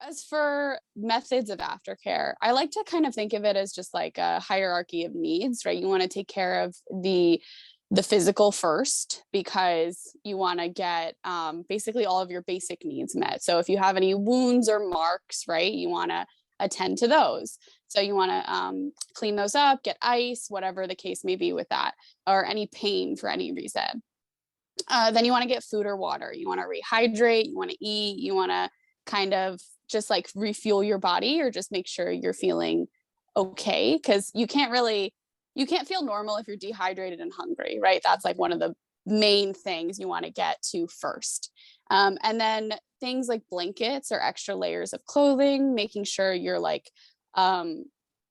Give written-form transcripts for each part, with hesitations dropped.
As for methods of aftercare, I like to kind of think of it as just like a hierarchy of needs, right? You want to take care of the physical first because you want to get basically all of your basic needs met. So if you have any wounds or marks, right, you want to attend to those. So you want to clean those up, get ice, whatever the case may be with that, or any pain for any reason. Then you want to get food or water. You want to rehydrate, you want to eat, you want to kind of just like refuel your body or just make sure you're feeling okay. Because you can't feel normal if you're dehydrated and hungry, right? That's like one of the main things you want to get to first. And then things like blankets or extra layers of clothing, making sure um,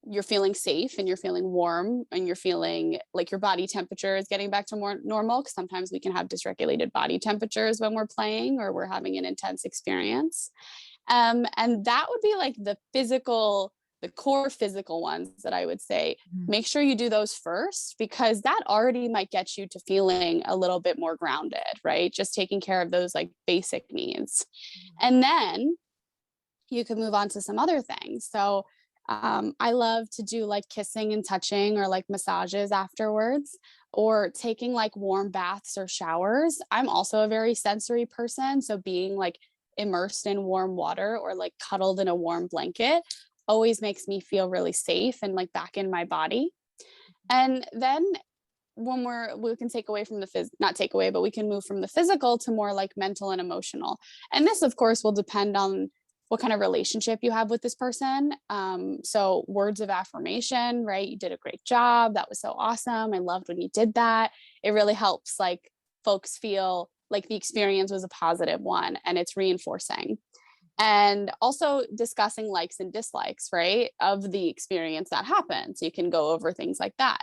you're feeling safe and you're feeling warm and you're feeling like your body temperature is getting back to more normal. Because sometimes we can have dysregulated body temperatures when we're playing or we're having an intense experience. And that would be like the core physical ones that I would say. Mhm. Make sure you do those first because that already might get you to feeling a little bit more grounded, right? Just taking care of those like basic needs. Mhm. And then you can move on to some other things. So I love to do like kissing and touching or like massages afterwards or taking like warm baths or showers. I'm also a very sensory person. So being like immersed in warm water or like cuddled in a warm blanket always makes me feel really safe and like back in my body. And then when we can take away from not take away, but we can move from the physical to more like mental and emotional. And this, of course, will depend on what kind of relationship you have with this person. So words of affirmation, right? You did a great job. That was so awesome. I loved when you did that. It really helps like folks feel like the experience was a positive one and it's reinforcing. And also discussing likes and dislikes, right, of the experience that happened. So you can go over things like that.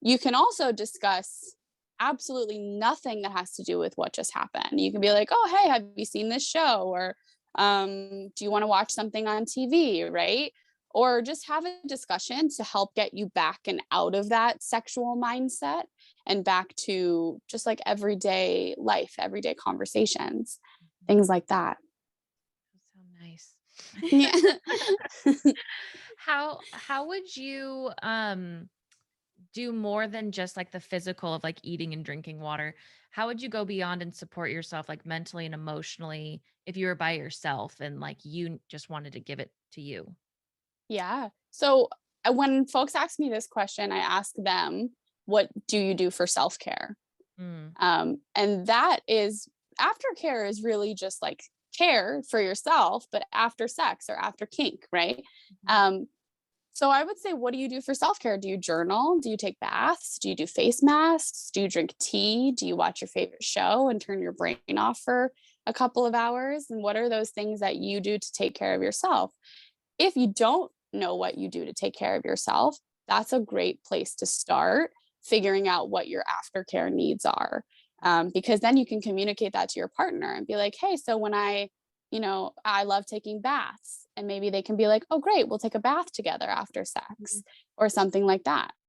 You can also discuss absolutely nothing that has to do with what just happened. You can be like, oh, hey, have you seen this show? Or do you want to watch something on TV, right? Or just have a discussion to help get you back and out of that sexual mindset and back to just like everyday life, everyday conversations, things like that. So nice. Yeah. How would you do more than just like the physical of like eating and drinking water? How would you go beyond and support yourself like mentally and emotionally if you were by yourself and like you just wanted to give it to you? Yeah. So when folks ask me this question, I ask them, what do you do for self care? Mm. And that is aftercare is really just like care for yourself, but after sex or after kink, right? Mhm. Um, so I would say, what do you do for self care? Do you journal? Do you take baths? Do you do face masks? Do you drink tea? Do you watch your favorite show and turn your brain off for a couple of hours? And what are those things that you do to take care of yourself? If you don't know what you do to take care of yourself, that's a great place to start figuring out what your aftercare needs are. Because then you can communicate that to your partner and be like, hey, so I love taking baths. And maybe they can be like, oh, great, we'll take a bath together after sex or something like that.